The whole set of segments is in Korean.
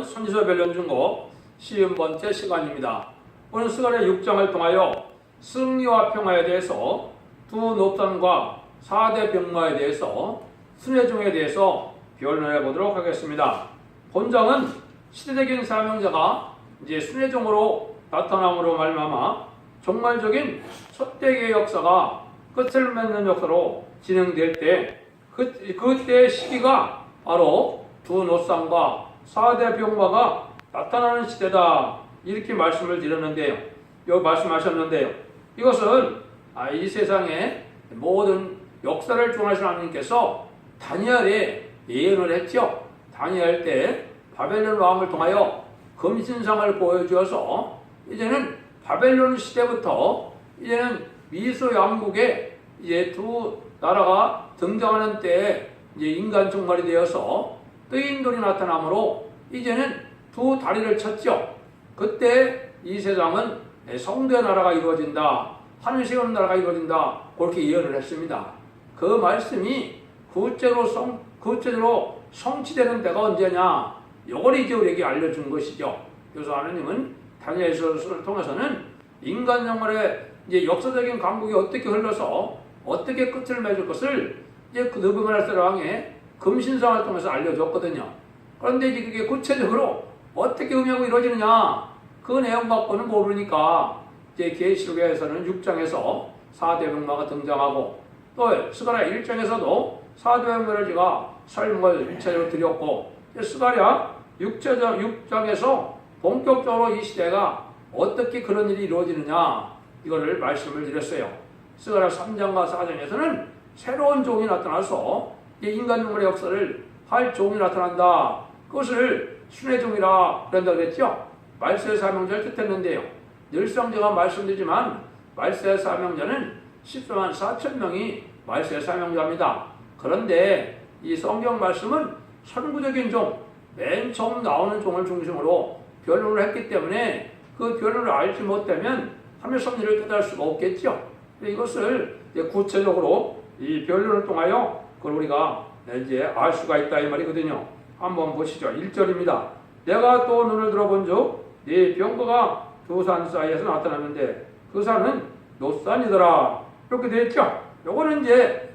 선지서 변론중고 50번째 시간입니다. 오늘 스가랴 6장을 통하여 승리와 평화에 대해서 두 높산과 4대 병마에 대해서 순회중에 대해서 변론해 보도록 하겠습니다. 본장은 시대적인 사명자가 이제 순회중으로 나타남으로 말미암아 종말적인 첫대기의 역사가 끝을 맺는 역사로 진행될 때 그때의 시기가 바로 두 노상과 4대 병마가 나타나는 시대다, 이렇게 말씀을 드렸는데요. 여기 말씀하셨는데요. 이것은 이 세상의 모든 역사를 주관하신 하나님께서 다니엘에 예언을 했죠. 다니엘 때 바벨론 왕을 통하여 금신상을 보여주어서 이제는 바벨론 시대부터 이제는 미소 양국에 이제 두 나라가 등장하는 때에 이제 인간 종말이 되어서 뜨인돌이 나타나므로 이제는 두 다리를 쳤죠. 그때 이 세상은 성도의 나라가 이루어진다, 하늘 세우는 나라가 이루어진다, 그렇게 예언을 했습니다. 그 말씀이 구체적으로 성취되는 때가 언제냐, 이걸 이제 우리에게 알려준 것이죠. 그래서 하나님은 다니엘서를 통해서는 인간 영혼의 이제 역사적인 강국이 어떻게 흘러서 어떻게 끝을 맺을 것을 이제 그 느부갓네살 왕의 금신상을 통해서 알려줬거든요. 그런데 이제 그게 구체적으로 어떻게 의미하고 이루어지느냐, 그 내용 갖고는 모르니까 이제 계시록에서는 6장에서 4대 병마가 등장하고 또 스가랴 1장에서도 4대 병마를 제가 설명을 일차적으로 드렸고, 스가랴 6장에서 본격적으로 이 시대가 어떻게 그런 일이 이루어지느냐, 이거를 말씀을 드렸어요. 스가랴 3장과 4장에서는 새로운 종이 나타나서 인간 영혼의 역사를 할 종이 나타난다. 그것을 순회종이라 그런다고 그랬죠. 말세의 사명자를 뜻했는데요. 늘상 제가 말씀드리지만 말세의 사명자는 14만 4천 명이 말세의 사명자입니다. 그런데 이 성경 말씀은 선구적인 종, 맨 처음 나오는 종을 중심으로 변론을 했기 때문에 그 변론을 알지 못하면 하늘 섭리를 깨달을 수가 없겠죠. 이것을 구체적으로 이 변론을 통하여 그걸 우리가 이제 알 수가 있다, 이 말이거든요. 한번 보시죠. 1절입니다. 내가 또 눈을 들어본즉 네 병거가 두 산 사이에서 나타났는데 그 산은 노산이더라, 이렇게 되어 있죠. 요거는 이제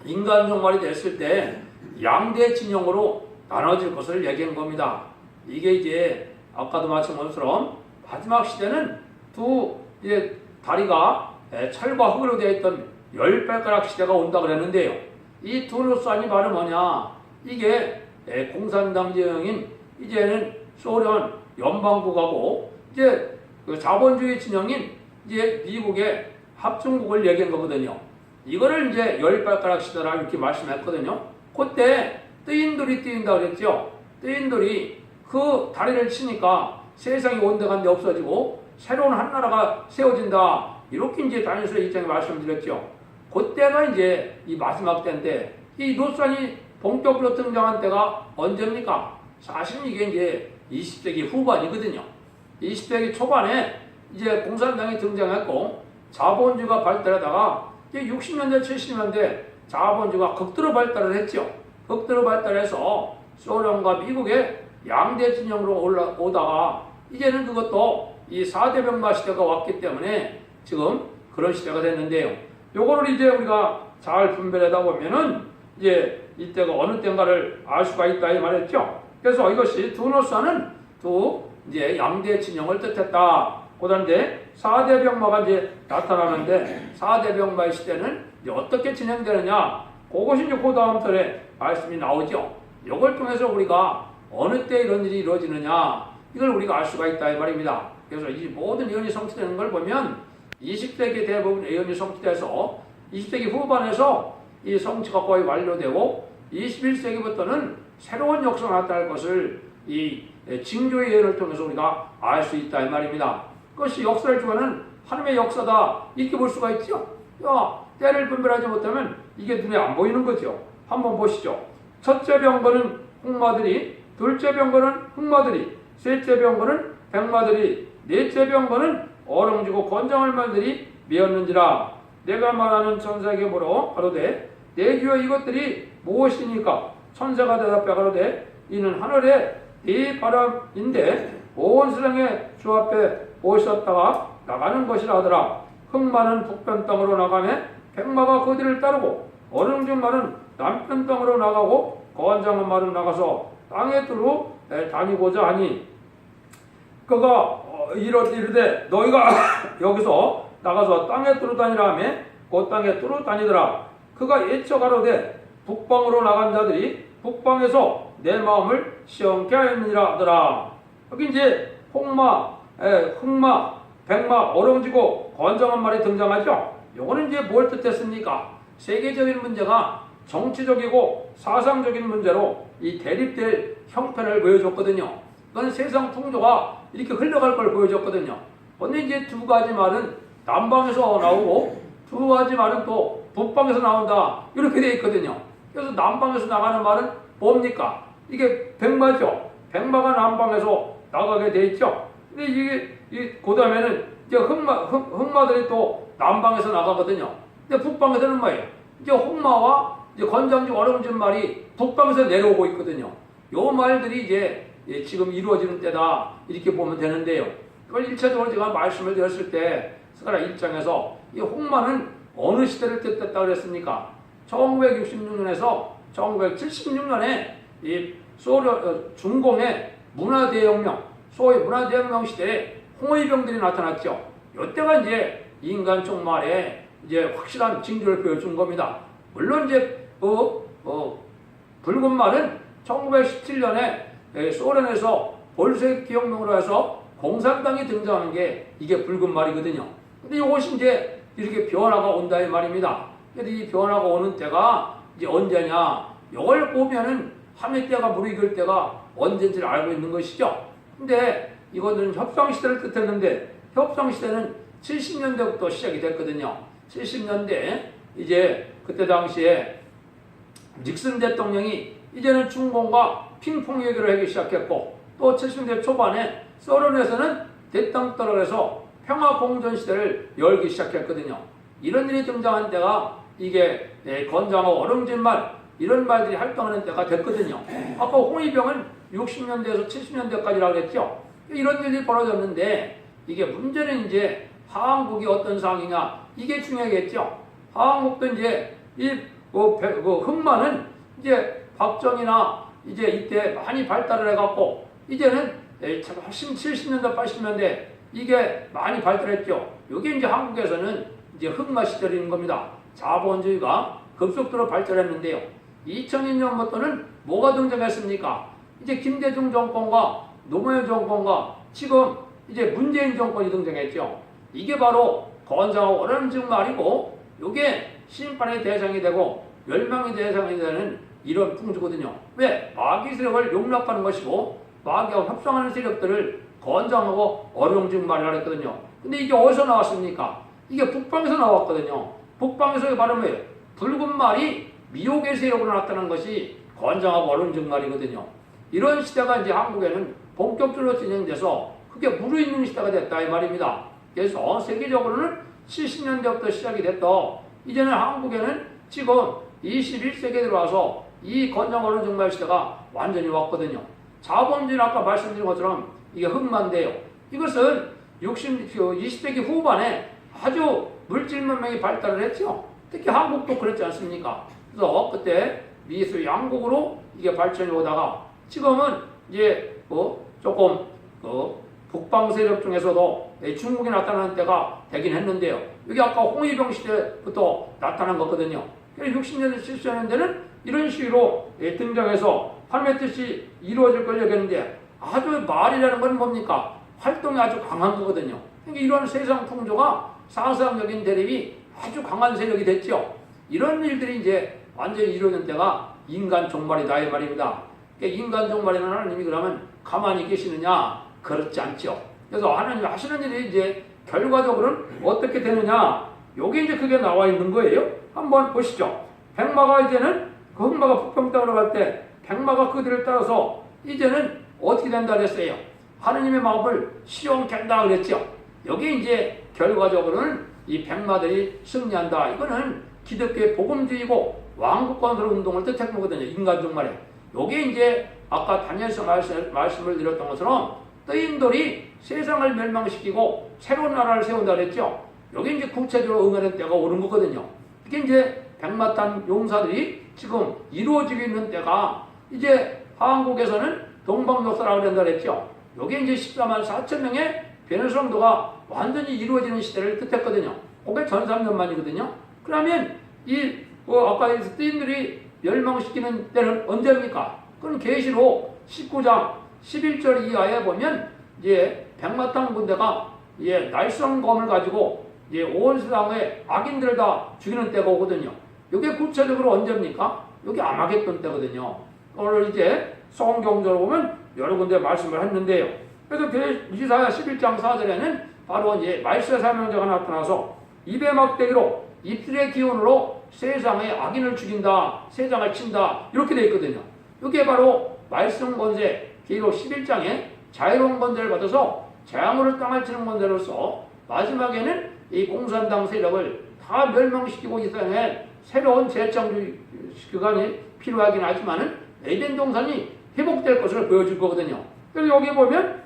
인간 종말이 됐을 때 양대 진영으로 나눠질 것을 얘기한 겁니다. 이게 이제 아까도 말씀한 것처럼 마지막 시대는 두 이제 다리가 철과 흙으로 되어 있던 10발가락 시대가 온다 그랬는데요. 이 두 노산이 바로 뭐냐, 이게 공산당 진영인 이제는 소련 연방국하고 이제 그 자본주의 진영인 이제 미국의 합중국을 얘기한 거거든요. 이거를 이제 10발가락 시대라 이렇게 말씀했거든요. 그때 뜨인돌이 뜨인다 그랬죠. 뜨인돌이 그 다리를 치니까 세상이 온데간데 없어지고 새로운 한 나라가 세워진다, 이렇게 이제 다니엘서 2장에 말씀드렸죠. 그때가 이제 이 마지막 때인데, 이 노산이 본격적으로 등장한 때가 언제입니까? 사실 이게 이제 20세기 후반이거든요. 20세기 초반에 이제 공산당이 등장했고 자본주의가 발달하다가 이제 60년대, 70년대 자본주의가 극도로 발달을 했죠. 극도로 발달해서 소련과 미국의 양대 진영으로 올라오다가 이제는 그것도 이 4대 병마 시대가 왔기 때문에 지금 그런 시대가 됐는데요. 요거를 이제 우리가 잘 분별하다 보면은 이제 이때가 어느 때인가를 알 수가 있다, 이 말했죠. 그래서 이것이 두 노산은 두 이제 양대 진영을 뜻했다. 그다음에 4대 병마가 이제 나타나는데 4대 병마의 시대는 이제 어떻게 진행되느냐, 그것이 이제 그 다음 절에 말씀이 나오죠. 이걸 통해서 우리가 어느 때 이런 일이 이루어지느냐, 이걸 우리가 알 수가 있다, 이 말입니다. 그래서 이 모든 예언이 성취되는 걸 보면 20세기 대부분 예언이 성취돼서 20세기 후반에서 이 성취가 거의 완료되고 21세기부터는 새로운 역사가 나타날 것을 이 징조의 예언을 통해서 우리가 알 수 있다, 이 말입니다. 그것이 역사를 주관하는 하나님의 역사다, 이렇게 볼 수가 있죠. 때를 분별하지 못하면 이게 눈에 안 보이는 거죠. 한번 보시죠. 첫째 병거는 흑마들이, 둘째 병거는 흑마들이, 셋째 병거는 백마들이, 넷째 병거는 어렁지고 권장할 말들이 메었는지라. 내가 말하는 천사에게 물어 가로되 내 귀여 이것들이 무엇이니까? 천사가 대답해 가로되 이는 하늘에 네 바람인데 온 세상에 주 앞에 오셨다가 나가는 것이라 하더라. 흑마는 북편 땅으로 나가매 백마가 그 뒤를 따르고 어릉진 말은 남편 땅으로 나가고 건장한 말은 나가서 땅의 뚜로 다니고자 하니 그가 이르되 너희가 여기서 나가서 땅의 뚜로 다니라 하며 그 땅의 뚜로 다니더라. 그가 예쳐 가로되 북방으로 나간 자들이 북방에서 내 마음을 시험케 하였느니라 하더라. 여기 이제 홍마, 흑마, 백마, 어렁지고 건장한 말이 등장하죠. 요거는 이제 뭘 뜻했습니까? 세계적인 문제가 정치적이고 사상적인 문제로 이 대립될 형편을 보여줬거든요. 이건 세상 풍조가 이렇게 흘러갈 걸 보여줬거든요. 근데 이제 두 가지 말은 남방에서 나오고 두 가지 말은 또 북방에서 나온다. 이렇게 되어 있거든요. 그래서 남방에서 나가는 말은 뭡니까? 이게 백마죠. 백마가 남방에서 나가게 되어 있죠. 근데 그 다음에는 이제 흑마들이 또 남방에서 나가거든요. 근데 북방에서는 뭐예요? 이제 홍마와 이제 건장지 어려운진 말이 북방에서 내려오고 있거든요. 요 말들이 이제 지금 이루어지는 때다. 이렇게 보면 되는데요. 이걸 1차적으로 제가 말씀을 드렸을 때, 스가랴 1장에서 이 홍마는 어느 시대를 뜻했다고 그랬습니까? 1966년에서 1976년에 이 중공의 문화대혁명, 소위 문화대혁명 시대에 홍위병들이 나타났죠. 이때가 이제 인간 종말에 이제 확실한 징조를 보여준 겁니다. 물론 이제 붉은 말은 1917년에 소련에서 볼셰비키 혁명으로 해서 공산당이 등장한 게 이게 붉은 말이거든요. 근데 이것이 이제 이렇게 변화가 온다 이 말입니다. 근데 이 변화가 오는 때가 이제 언제냐? 이걸 보면은 함의 때가 무르익을 때가 언제인지를 알고 있는 것이죠. 근데 이거는 협상시대를 뜻했는데 협상시대는 70년대부터 시작이 됐거든요. 70년대 이제 그때 당시에 닉슨 대통령이 이제는 중공과 핑퐁 얘기를 하기 시작했고 또 70년대 초반에 소련에서는 대땅 떨어져서 평화공존 시대를 열기 시작했거든요. 이런 일이 등장한 때가 이게 건장하고 어릉진 말 이런 말들이 활동하는 때가 됐거든요. 아까 홍위병은 60년대에서 70년대까지라고 했죠. 이런 일이 벌어졌는데 이게 문제는 이제 하항국이 어떤 상황이냐 이게 중요하겠죠. 하항국도 이제 흑마는 이제 박정희나 이제 이때 많이 발달을 해갖고 이제는 훨씬 70년대 80년대 이게 많이 발달했죠. 이게 이제 한국에서는 이제 흑마 시절인 겁니다. 자본주의가 급속도로 발전했는데요. 2002년부터는 뭐가 등장했습니까? 이제 김대중 정권과 노무현 정권과 지금 이제 문재인 정권이 등장했죠. 이게 바로 건장하고 어려운 말이고 이게 심판의 대상이 되고 멸망의 대상이 되는 이런 풍조거든요. 왜? 마귀 세력을 용납하는 것이고 마귀하고 협상하는 세력들을 건장하고 어려운 말이라고 했거든요. 근데 이게 어디서 나왔습니까? 이게 북방에서 나왔거든요. 북방에서 바로 뭐예요? 붉은 말이 미혹의 세력으로 나타난 것이 건장하고 어려운 말이거든요. 이런 시대가 이제 한국에는 본격적으로 진행돼서 그게 무르익는 시대가 됐다 이 말입니다. 그래서 세계적으로는 70년대부터 시작이 됐다. 이제는 한국에는 지금 21세기에 들어와서 이 건장 어려운 말 시대가 완전히 왔거든요. 자본주의는 아까 말씀드린 것처럼 이게 흑마인데요. 이것은 20세기 후반에 아주 물질 문명이 발달을 했죠. 특히 한국도 그랬지 않습니까? 그래서 그때 미수 양국으로 이게 발전이 오다가 지금은 이제 조금 북방 세력 중에서도 중국이 나타나는 때가 되긴 했는데요. 여기 아까 홍위병 시대부터 나타난 거거든요. 60년대, 70년대는 이런 식으로 등장해서 하나님의 뜻이 이루어질 걸 여겼는데 아주 말이라는 건 뭡니까? 활동이 아주 강한 거거든요. 그러니까 이런 세상 풍조가 사상적인 대립이 아주 강한 세력이 됐죠. 이런 일들이 이제 완전히 이루어진 때가 인간 종말이다 이 말입니다. 그러니까 인간 종말이라는 하나님이 그러면 가만히 계시느냐? 그렇지 않죠. 그래서 하나님이 하시는 일이 이제 결과적으로는 어떻게 되느냐? 요게 이제 그게 나와 있는 거예요. 한번 보시죠. 백마가 이제는 그 흑마가 북방 땅으로 갈 때 백마가 그들을 따라서 이제는 어떻게 된다 그랬어요? 하느님의 마음을 시험케 한다 그랬죠. 여기 이제 결과적으로는 이 백마들이 승리한다. 이거는 기독교의 복음주의고 왕국 건설 운동을 뜻한 거거든요. 인간 종말에. 요게 이제 아까 다니엘서 말씀을 드렸던 것처럼 뜨인 돌이 세상을 멸망시키고 새로운 나라를 세운다 그랬죠. 여기 이제 구체적으로 응하는 때가 오는 거거든요. 이게 이제 백마탄 용사들이 지금 이루어지고 있는 때가 이제 한국에서는 동방역사라고 그런다 그랬죠. 여기 이제 14만 4천 명의 변호성도가 완전히 이루어지는 시대를 뜻했거든요. 그게 전 3년만이거든요. 그러면 아까 뜨인들이 멸망시키는 때는 언제입니까? 그건 계시록 19장 11절 이하에 보면 이제 백마탄 군대가 날성검을 가지고 온 세상의 악인들을 다 죽이는 때가 오거든요. 이게 구체적으로 언제입니까? 여기 아마겟돈 때거든요. 오늘 이제 성경적으로 보면 여러 군데 말씀을 했는데요. 그래서 이사야 11장 4절에는 바로 이제 말세의 사명자가 나타나서 입의 막대기로 입술의 기운으로 세상의 악인을 죽인다, 세상을 친다 이렇게 되어 있거든요. 이게 바로 말씀 권세 기록 11장에 자유로운 권세를 받아서 재앙으로 땅을 치는 권세로서 마지막에는 이 공산당 세력을 다 멸망시키고 이 땅에 새로운 재창조 기간이 필요하긴 하지만은 에덴 동산이 회복될 것을 보여줄 거거든요. 그래서 여기 보면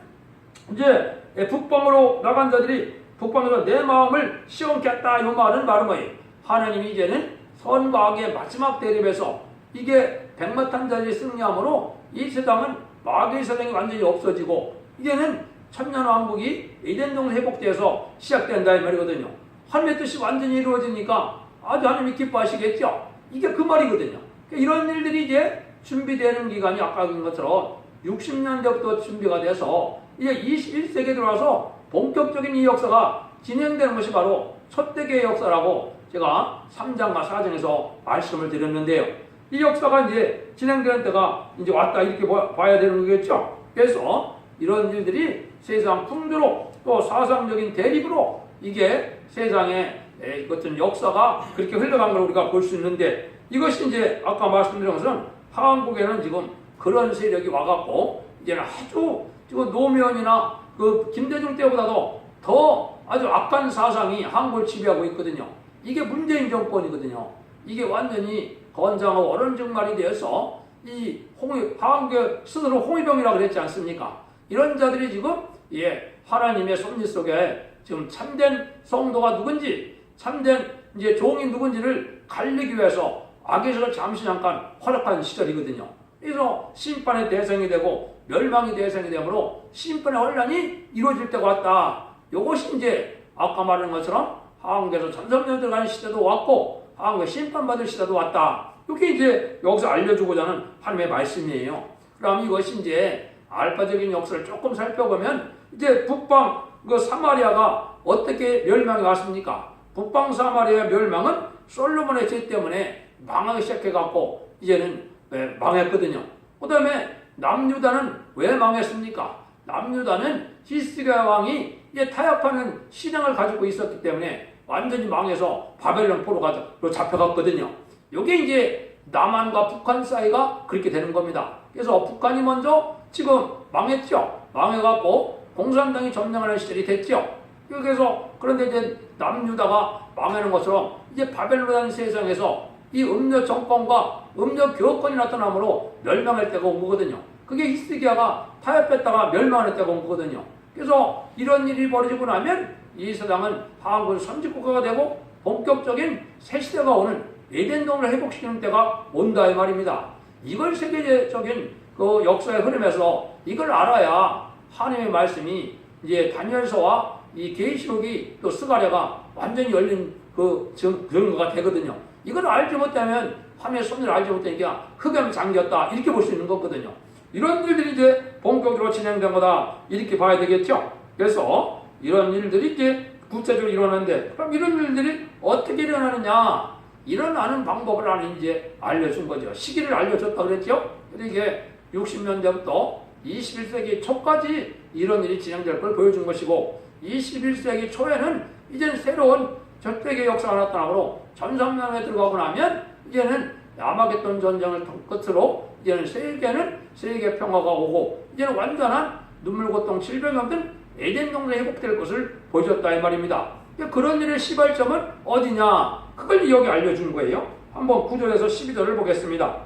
이제 북방으로 나간 자들이 북방에서 내 마음을 시험겠다 이 말은 바로 뭐예요? 하나님이 이제는 선과 악의 마지막 대립에서 이게 백마탄 자들이 승리함으로 이 세상은 마귀의 세상이 완전히 없어지고 이제는 천년왕국이 에덴 동산 회복돼서 시작된다 이 말이거든요. 하나님의 뜻이 완전히 이루어지니까 아주 하나님이 기뻐하시겠죠. 이게 그 말이거든요. 이런 일들이 이제 준비되는 기간이 아까 본 것처럼 60년대부터 준비가 돼서 이제 21세기에 들어와서 본격적인 이 역사가 진행되는 것이 바로 초대교회 역사라고 제가 3장과 4장에서 말씀을 드렸는데요. 이 역사가 이제 진행되는 때가 이제 왔다 이렇게 봐야 되는 거겠죠. 그래서 이런 일들이 세상 풍조로 또 사상적인 대립으로 이게 세상의 어떤 역사가 그렇게 흘러간 걸 우리가 볼 수 있는데 이것이 이제 아까 말씀드린 것은 한국에는 지금 그런 세력이 와갖고 이제는 아주 지금 노무현이나 그 김대중 때보다도 더 아주 악한 사상이 한국을 지배하고 있거든요. 이게 문재인 정권이거든요. 이게 완전히 건장하고 어른증말이 되어서 이 한국의 스스로 홍위병이라고 그랬지 않습니까? 이런 자들이 지금 하나님의 섭리 속에 지금 참된 성도가 누군지 참된 이제 종이 누군지를 갈리기 위해서 악에서 잠시 잠깐 활약한 시절이거든요. 그래서 심판의 대상이 되고 멸망의 대상이 되므로 심판의 혼란이 이루어질 때가 왔다. 이것이 이제 아까 말한 것처럼 한국에서 전성년 들어가는 시대도 왔고 한국에 심판받을 시대도 왔다. 이렇게 이제 여기서 알려주고자 하는 하나님의 말씀이에요. 그럼 이것이 이제 알파적인 역사를 조금 살펴보면 이제 북방 그 사마리아가 어떻게 멸망이 왔습니까? 북방 사마리아의 멸망은 솔로몬의 죄 때문에 망하기 시작해갖고 이제는 망했거든요. 그 다음에 남유다는 왜 망했습니까? 남유다는 히스기야 왕이 이제 타협하는 신앙을 가지고 있었기 때문에 완전히 망해서 바벨론 포로로 잡혀갔거든요. 이게 이제 남한과 북한 사이가 그렇게 되는 겁니다. 그래서 북한이 먼저 지금 망했죠. 망해갖고 공산당이 점령하는 시절이 됐죠. 그래서 그런데 이제 남유다가 망하는 것처럼 이제 바벨론이라는 세상에서 이 음녀 정권과 음녀 교권이 나타나므로 멸망할 때가 온 거거든요. 그게 히스기야가 타협했다가 멸망할 때가 온 거거든요. 그래서 이런 일이 벌어지고 나면 이 세상은 한국은 선진국가가 되고 본격적인 새 시대가 오는 에덴 동산을 회복시키는 때가 온다 이 말입니다. 이걸 세계적인 그 역사의 흐름에서 이걸 알아야 하나님의 말씀이 이제 다니엘서와 이 계시록이 또 스가랴가 완전히 열린 그 증거가 되거든요. 이걸 알지 못하면 하나님의 섭리를 알지 못하니까 흑암 잠겼다 이렇게 볼 수 있는 거거든요. 이런 일들이 이제 본격적으로 진행된 거다 이렇게 봐야 되겠죠. 그래서 이런 일들이 이제 구체적으로 일어나는데 그럼 이런 일들이 어떻게 일어나느냐 일어나는 방법을 하나님 이제 알려준 거죠. 시기를 알려줬다 그랬죠. 그래서 이게 60년대부터 21세기 초까지 이런 일이 진행될 걸 보여준 것이고 21세기 초에는 이제는 새로운 절대의 역사가 나타나므로 전성명에 들어가고 나면 이제는 아마겟돈 전쟁을 끝으로 이제는 세계 평화가 오고 이제는 완전한 눈물 고통 질병 없는 에덴 동산이 회복될 것을 보여줬다 이 말입니다. 그런 일의 시발점은 어디냐? 그걸 여기 알려준 거예요. 한번 9절에서 12절을 보겠습니다.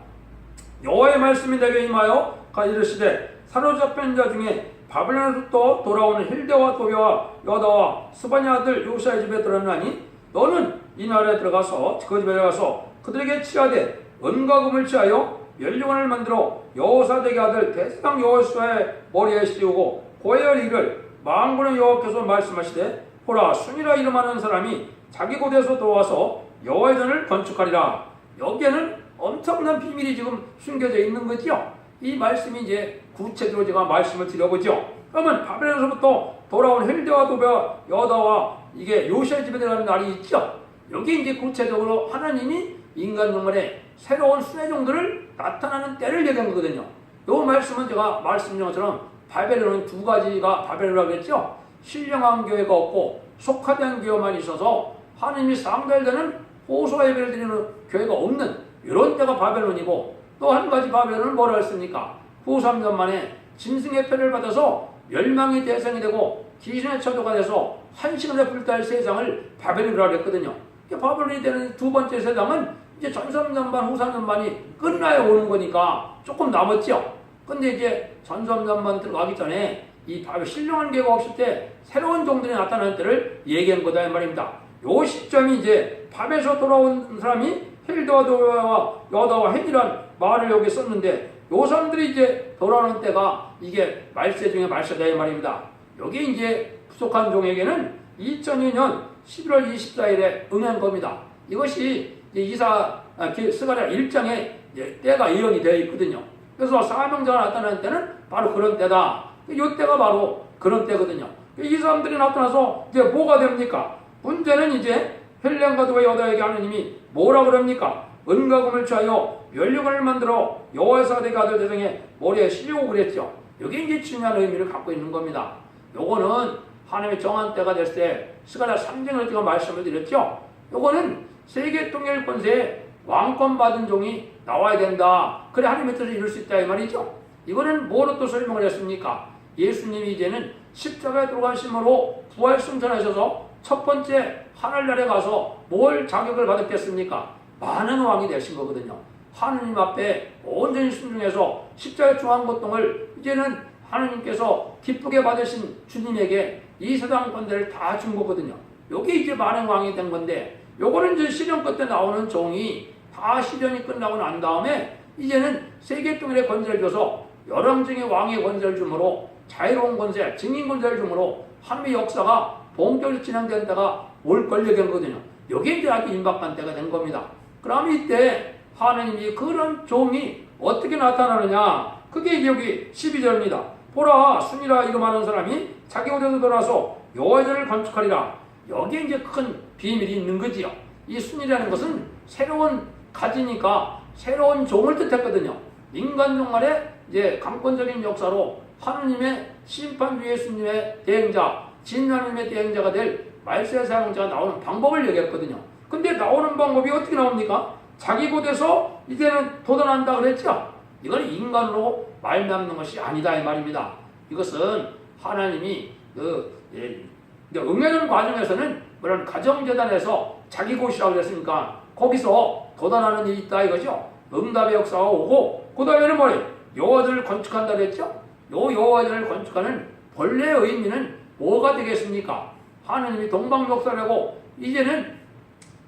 여호와의 말씀이 내게 임하여 이르시되 사로잡힌 자 중에 바벨론으로부터 돌아오는 힐데와 도베와 여다와 스바냐 아들 요시아의 집에 들어가니 너는 이 나라에 들어가서 그 집에 들어가서 그들에게 취하되 은과 금을 취하여 멸류관을 만들어 여호사덱의 아들 대제사장 여호수아의 머리에 씌우고 고해열 이를 만군의 여호와께서 말씀하시되 보라 순이라 이름하는 사람이 자기 곳에서 돌아와서 여호와의 전을 건축하리라. 여기에는 엄청난 비밀이 지금 숨겨져 있는 거죠. 이 말씀이 이제 구체적으로 제가 말씀을 드려보죠. 그러면 바벨론에서부터 돌아온 헬데와 도베와 여다와 이게 요시아의 집에 들어가는 날이 있죠. 여기 이제 구체적으로 하나님이 인간 정말에 새로운 순회종들을 나타나는 때를 얘기한 거거든요. 이 말씀은 제가 말씀드린 것처럼 바벨론은 두 가지가 바벨론이라고 했죠. 신령한 교회가 없고 속화된 교회만 있어서 하나님이 상달되는 호소와 예배를 드리는 교회가 없는 이런 때가 바벨론이고, 또 한 가지 바벨론은 뭐라 했습니까? 후 3년 만에 짐승의 패를 받아서 멸망의 대상이 되고 귀신의 처도가 돼서 한시간에 불타할 세상을 바벨론이라고 했거든요. 바벨론이 되는 두 번째 세상은 이제 전 3년만 후 3년만이 끝나야 오는 거니까 조금 남았죠. 근데 이제 전 3년만 들어가기 전에 이 신령한 계가 없을 때 새로운 종들이 나타나는 때를 얘기한 거다 이 말입니다. 요 시점이 이제 밤에서 돌아온 사람이 헬드와 도베와 여다와 헨이란 말을 여기 썼는데, 요 사람들이 이제 돌아오는 때가 이게 말세 중에 말세다 이 말입니다. 여기 이제 부족한 종에게는 2002년 11월 24일에 응한 겁니다. 이것이 이제 스가랴 1장에 때가 예언이 되어 있거든요. 그래서 사명자가 나타나는 때는 바로 그런 때다. 이 때가 바로 그런 때거든요. 이 사람들이 나타나서 이제 뭐가 됩니까? 문제는 이제 헬렌과 도베 여다에게 하느님이 뭐라 그럽니까? 은과 금을 취하여 멸류관을 만들어 여호와의 사덱의 아들 대상의 머리에 씌우고 그랬죠. 여기 이제 중요한 의미를 갖고 있는 겁니다. 요거는 하나님의 정한 때가 됐을 때 스가랴 3장을 제가 말씀을 드렸죠. 요거는 세계 통일 권세에 왕권 받은 종이 나와야 된다. 그래 하나님의 뜻을 이룰 수 있다 이 말이죠. 이거는 뭐로 또 설명을 했습니까? 예수님이 이제는 십자가에 들어가심으로 부활 승천하셔서 첫 번째 하늘나라에 가서 뭘 자격을 받았겠습니까? 많은 왕이 되신 거거든요. 하느님 앞에 온전히 순종해서 십자가의 중앙고통을 이제는 하느님께서 기쁘게 받으신 주님에게 이 세상 권세를 다 준 거거든요. 여기 이제 많은 왕이 된 건데, 요거는 이제 시련 끝에 나오는 종이 다 시련이 끝나고 난 다음에 이제는 세계 통일의 권세를 줘서 열왕중의 왕의 권세를 주므로 자유로운 권세, 증인 권세를 주므로 하나님의 역사가 본격적으로 진행되는 때가 올 권력이거든요. 여기에 이제 아주 임박한 때가 된 겁니다. 그럼 이때 하나님이 그런 종이 어떻게 나타나느냐? 그게 여기 12절입니다. 보라 순이라 이름하는 사람이 자기 곳에서 돌아서 여호와의 전을 건축하리라. 여기에 이제 큰 비밀이 있는 거지요. 이 순이라는 것은 새로운 가지니까 새로운 종을 뜻했거든요. 인간 종말의 이제 강권적인 역사로 하느님의 심판 주 예수님의 대행자, 진하나님의 대행자가 될 말세 사용자가 나오는 방법을 얘기했거든요. 근데 나오는 방법이 어떻게 나옵니까? 자기 곳에서 이제는 도전한다 그랬죠? 이건 인간으로 말미암는 것이 아니다 이 말입니다. 이것은 하나님이 응하는 과정에서는 그런 가정재단에서 자기 곳이라고 그랬으니까 거기서 도전하는 일이 있다 이거죠. 응답의 역사가 오고 그 다음에는 뭐래? 여호와전을 건축한다 그랬죠? 요 여호와전을 건축하는 본래의 의미는 뭐가 되겠습니까? 하나님이 동방 역사라고 이제는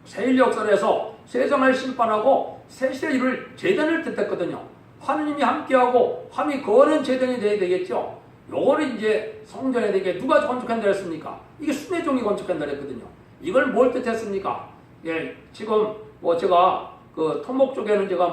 세일 역사에서 세상을 심판하고 새 시대를 이룰 재단을 뜻했거든요. 하느님이 함께하고 함이 거는 재단이 돼야 되겠죠. 요거를 이제 성전에 되게 누가 건축한다 했습니까? 이게 순회종이 건축한다 했거든요. 이걸 뭘 뜻했습니까? 예, 지금 뭐 제가 그 토목 쪽에는 제가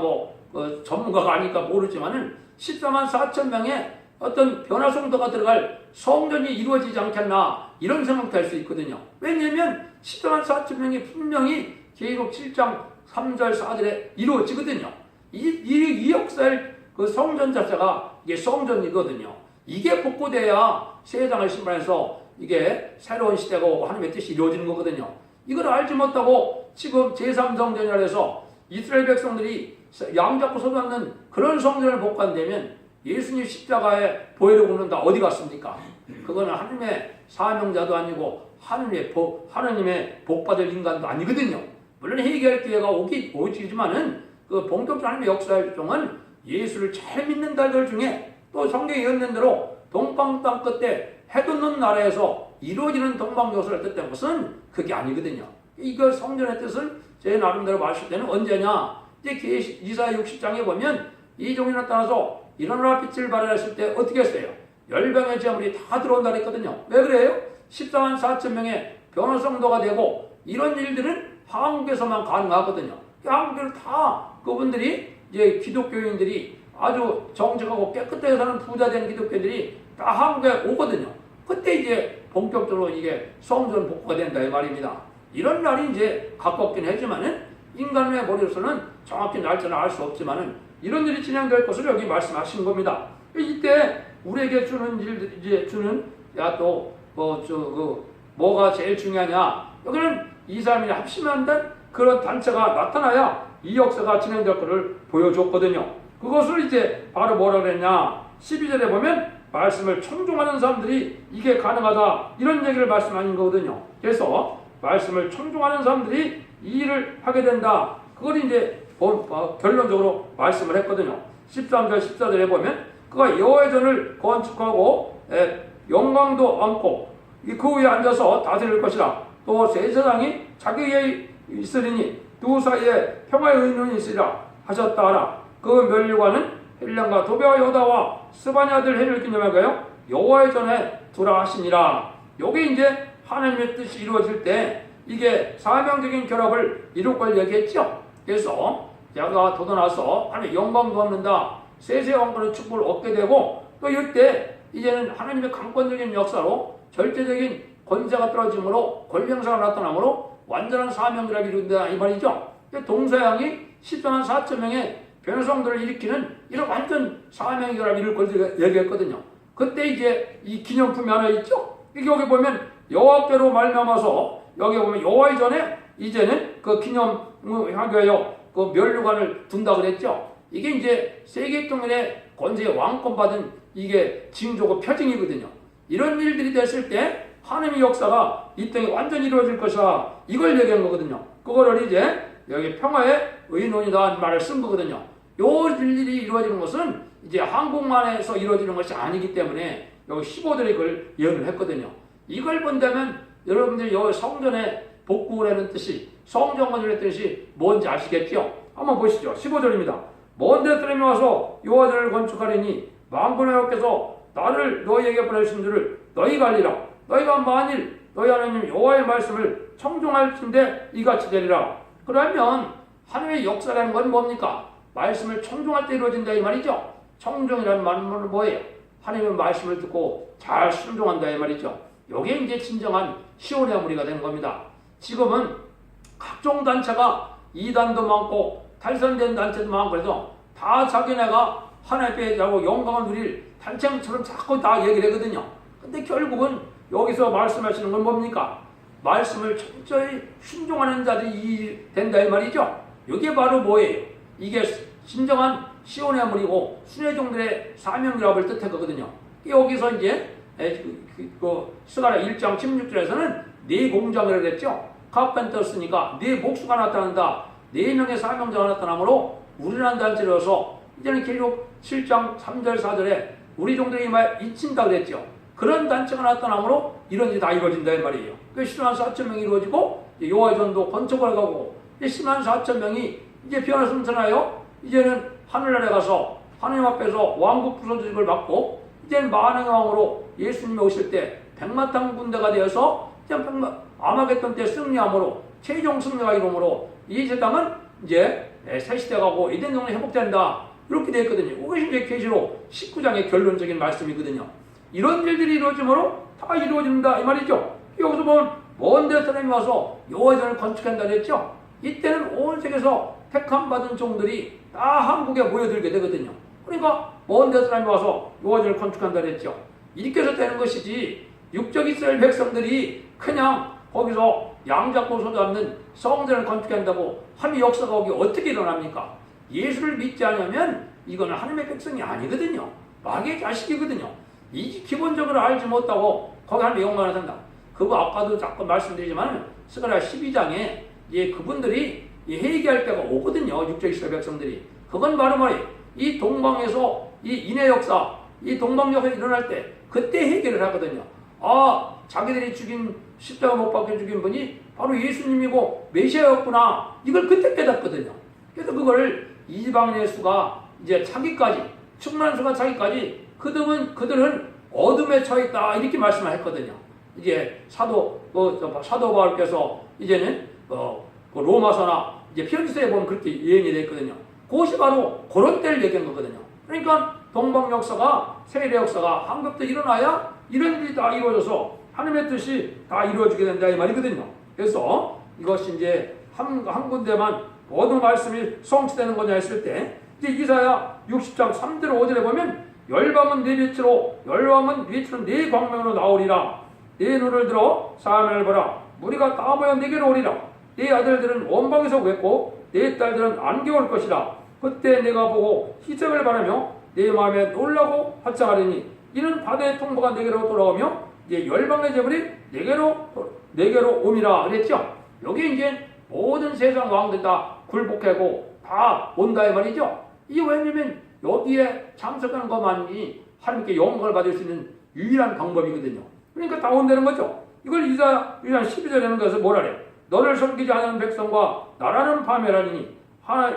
그 전문가가 아니니까 모르지만은 14만 4천 명의 어떤 변화성도가 들어갈 성전이 이루어지지 않겠나 이런 생각도 할 수 있거든요. 왜냐하면 14만 4천 명이 분명히 계시록 7장 3절 4절에 이루어지거든요. 이 역사의 그 성전 자체가 이게 성전이거든요. 이게 복구돼야 세상을 심판해서 이게 새로운 시대가 오고 하나님의 뜻이 이루어지는 거거든요. 이걸 알지 못하고 지금 제3성전이라 해서 이스라엘 백성들이 양잡고 서도않는 그런 성전을 복구한다면 예수님 십자가에 보혈을 굽는다 어디 갔습니까? 그거는 하나님의 사명자도 아니고 하나님의 복받을 인간도 아니거든요. 물론 해결할 기회가 오지만은 그 본격적인 하나님의 역사의 종은 예수를 잘 믿는 자들 중에 또 성경이 연는 대로 동방 땅 끝에 해돋는 나라에서 이루어지는 동방 역사를 뜻한 것은 그게 아니거든요. 이거 성전의 뜻을 제 나름대로 봤을 때는 언제냐? 이제 이사야 60장에 보면 이 종이 나타나서 일어나라 빛을 발하라 했을 때 어떻게 했어요? 열병의 제물이 다 들어온다 그랬거든요. 왜 그래요? 14만 4천 명의 변호 성도가 되고 이런 일들은 한국에서만 가능하거든요. 한국에서 다 그분들이 이제 기독교인들이 아주 정직하고 깨끗하게 사는 부자 된 기독교인들이 다 한국에 오거든요. 그때 이제 본격적으로 이게 성전 복구가 된다 이 말입니다. 이런 날이 이제 가깝긴 하지만은 인간의 머리로서는 정확히 날짜는 알 수 없지만은 이런 일이 진행될 것을 여기 말씀하신 겁니다. 이때 우리에게 주는 일 이제 주는 뭐가 제일 중요하냐? 여기는 이 사람이 합심한다는 그런 단체가 나타나야 이 역사가 진행될 것을 보여줬거든요. 그것을 이제 바로 뭐라 그랬냐? 12절에 보면 말씀을 청종하는 사람들이 이게 가능하다 이런 얘기를 말씀하는 거거든요. 그래서 말씀을 청종하는 사람들이 이 일을 하게 된다. 그걸 이제 결론적으로 말씀을 했거든요. 13절 14절에 보면 그가 여호와의 전을 건축하고 영광도 안고 그 위에 앉아서 다스릴 것이라. 또 새 세상이 자기에게 있으리니 두 사이에 평화의 의논이 있으리라 하셨다 하라. 그 면류관은 헬량과 도베와 요다와 스바니 아들 헬을 기념하여요 여호와의 전에 두라 하시니라. 요게 이제 하나님의 뜻이 이루어질 때 이게 사명적인 결합을 이룰 걸 얘기했죠. 그래서 제가 돋아나서 하나님의 영광도 얻는다. 세세 왕권의 축복을 얻게 되고 또 이때 이제는 하나님의 강권적인 역사로 절대적인 권세가 떨어짐으로 권력사가 나타나므로 완전한 사명결합이 이룬다 이 말이죠. 동서양이 14만 4천 명의 변호성들을 일으키는 이런 완전 사명결합이 이룰 걸 얘기했거든요. 그때 이제 이 기념품이 하나 있죠. 여기 보면 여호와께로 말미암아서 여기 보면 여호와의 전에 이제는 그 기념하여요 그 면류관을 둔다 그랬죠. 이게 이제 세계 통일의 권세의 왕권 받은 이게 징조고 표징이거든요. 이런 일들이 됐을 때 하나님의 역사가 이 땅에 완전히 이루어질 것이다. 이걸 얘기한 거거든요. 그거를 이제 여기 평화의 의논이다 말을 쓴 거거든요. 요 일들이 이루어지는 것은 이제 한국만에서 이루어지는 것이 아니기 때문에 여기 15절에 그걸 예언을 했거든요. 이걸 본다면 여러분들이 여기 성전의 복구라는 뜻이 성전 건설의 뜻이 뭔지 아시겠죠? 한번 보시죠. 15절입니다. 먼 데 사람이 와서 여호와전을 건축하리니 만군의 여호와께서 나를 너희에게 보내신 줄을 너희가 알리라. 너희가 만일 너희 하나님 여호와의 말씀을 청종할진대 이같이 되리라. 그러면 하나님의 역사라는 건 뭡니까? 말씀을 청종할 때 이루어진다 이 말이죠. 청종이라는 말은 뭐예요? 하나님의 말씀을 듣고 잘 순종한다 이 말이죠. 이게 이제 진정한 시온의 무리가 되는 겁니다. 지금은 각종 단체가 이단도 많고 탈선된 단체도 많고 그래서 다 자기네가 하나님 빼자고 영광을 누릴 단체처럼 자꾸 다 얘기를 하거든요. 근데 결국은 여기서 말씀하시는 건 뭡니까? 말씀을 철저히 순종하는 자들이 된다 이 말이죠. 이게 바로 뭐예요? 이게 진정한 시온의 무리고 순회종들의 사명결합을 뜻하거든요. 여기서 이제 스가랴 1장 16절에서는 네 공장이라고 했죠. 카펜터스니까 네 목수가 나타난다. 4명의 사명자가 나타나므로 우리라는 단체로서 이제는 계속 7장 3절 4절에 우리 종들이 이마에 잊힌다 그랬죠. 그런 단체가 나타나므로 이런 일이 다 이루어진다 이 말이에요. 10만 4천 명이 이루어지고 여호와의 전도 건축을 가고 10만 4천 명이 이제 변화 승천하여 이제는 하늘나라에 가서 하나님 앞에서 왕국 부서지를 받고 이제는 만왕의 왕으로 예수님이 오실 때 백마탄 군대가 되어서 아마겟돈 때 승리함으로 최종 승리가 이루므로 이 세상은 이제 새 시대가 가고 이된 종이 회복된다 이렇게 되어 있거든요. 이것이 이제 계시록 19장의 결론적인 말씀이거든요. 이런 일들이 이루어지므로 다 이루어진다 이 말이죠. 여기서 보면 먼 데 사람이 와서 여호와의 전을 건축한다 그랬죠. 이때는 온 세계에서 택함 받은 종들이 다 한국에 모여들게 되거든요. 그러니까 먼 데 사람이 와서 여호와의 전을 건축한다 그랬죠. 이렇게 해서 되는 것이지 육적 이스라엘 백성들이 그냥 거기서 양잡고 소잡는 성전을 건축한다고 하나님의 역사가 거기 어떻게 일어납니까? 예수를 믿지 않으면 이거는 하나님의 백성이 아니거든요. 마귀의 자식이거든요. 이 기본적으로 알지 못하고 거기 하나님의 영광을 산다. 그거 아까도 자꾸 말씀드리지만 스가랴 12장에 그분들이 회개할 때가 오거든요. 육적 이스라엘 백성들이. 그건 바로 말이에요. 이 동방에서 이 인의 역사, 이 동방역에 일어날 때 그때 해결을 하거든요. 자기들이 죽인 십자가 못 박혀 죽인 분이 바로 예수님이고 메시아였구나. 이걸 그때 깨닫거든요. 그래서 그걸 이방 예수가 이제 자기까지 충만한 수가 자기까지 그들은 어둠에 처해 있다 이렇게 말씀을 했거든요. 이제 사도 바울께서 이제는 그 로마서나 이제 편지서에 보면 그렇게 예언이 됐거든요. 그것이 바로 그런 때를 얘기한 거거든요. 그러니까 동방 역사가 세례 역사가 한국도 일어나야 이런 일이 다 이루어져서 하나님의 뜻이 다 이루어지게 된다 이 말이거든요. 그래서 이것이 이제 한 군데만 모든 말씀이 성취되는 거냐 했을 때 이제 이사야 60장 3절 5절에 보면 열방은 네 빛으로 열방은 빛으로 네 광명으로 나오리라. 네 눈을 들어 사람을 보라. 무리가 다 모여 네게로 오리라. 네 아들들은 원방에서 구했고 네 딸들은 안개 올 것이라. 그때 내가 보고 희색을 바라며 내 마음에 놀라고 화창하리니 이는 바다의 통보가 네게로 돌아오며 이제 열방의 재물이 네게로 옴이라 그랬죠. 여기 이제 모든 세상 왕들 다 굴복하고 다 온다 이 말이죠. 이게 왜냐면 여기에 참석하는 것만이 하나님께 영광을 받을 수 있는 유일한 방법이거든요. 그러니까 다 온다는 거죠. 이걸 이사야 12절에 하는 것을 뭐라 그래? 너를 섬기지 않은 백성과 나라는 파멸하리니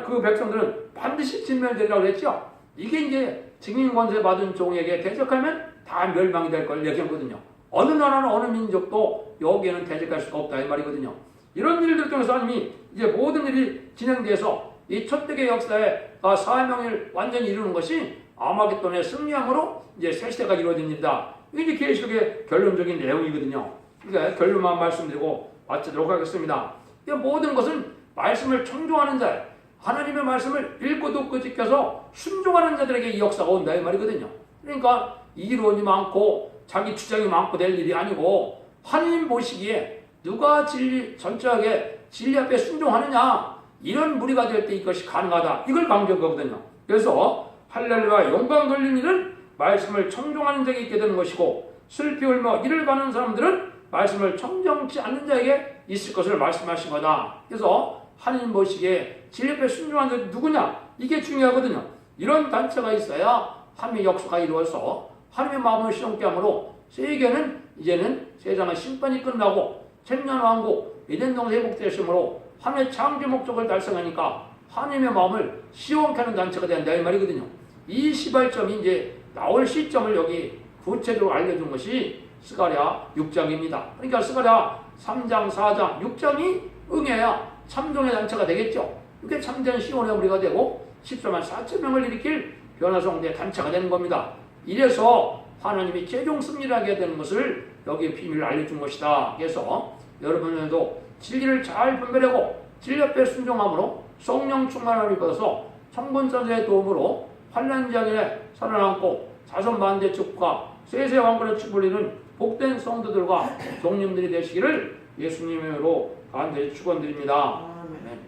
그 백성들은 반드시 진멸되리라고 그랬죠. 이게 이제 증인 권세 받은 종에게 대적하면 다 멸망이 될 걸 얘기하거든요. 어느 나라나 어느 민족도 여기에는 대적할 수가 없다 이 말이거든요. 이런 일들 통해서 하나님이 이제 모든 일이 진행돼서 이 초대교회 역사에 사명을 완전히 이루는 것이 아마겟돈의 승리함으로 이제 새 시대가 이루어집니다. 이게 이제 계시록의 결론적인 내용이거든요. 그러니까 결론만 말씀드리고 마치도록 하겠습니다. 모든 것은 말씀을 청종하는 자, 하나님의 말씀을 읽고 듣고 지켜서 순종하는 자들에게 이 역사가 온다 이 말이거든요. 그러니까 이론이 많고 자기 주장이 많고 될 일이 아니고 하나님 보시기에 누가 전적하게 진리 앞에 순종하느냐 이런 무리가 될 때 이것이 가능하다 이걸 강조한 거거든요. 그래서 할렐루야 영광 돌리는 일은 말씀을 청종하는 자에게 있게 되는 것이고 슬피 울며 이를 가는 사람들은 말씀을 청정치 않는 자에게 있을 것을 말씀하신 거다. 그래서 하나님 보시기에 진리 앞에 순종하는 자들이 누구냐 이게 중요하거든요. 이런 단체가 있어야 하나님의 역사가 이루어서 하나님의 마음을 시원케 함으로 세계는 이제는 세상의 심판이 끝나고 천년왕국 에덴동 회복되심으로 하나님의 창조 목적을 달성하니까 하나님의 마음을 시원케 하는 단체가 된다 이 말이거든요. 이 시발점이 이제 나올 시점을 여기 구체적으로 알려준 것이 스가랴 6장입니다. 그러니까 스가랴 3장, 4장, 6장이 응해야 참종의 단체가 되겠죠. 이게 참된 시온의 우리가 되고 14만 4천 명을 일으킬 변화성대 단체가 되는 겁니다. 이래서 하나님이 최종 승리를 하게 되는 것을 여기에 비밀을 알려준 것이다. 그래서 여러분들도 진리를 잘 분별하고 진리 앞에 순종함으로 성령 충만함을 받아서 청군선사의 도움으로 환난 장에 살아남고 자손 만대 축복과 세세 왕권의 축복을 이루는 복된 성도들과 종님들이 되시기를 예수님으로 간절히 축원드립니다. 아멘.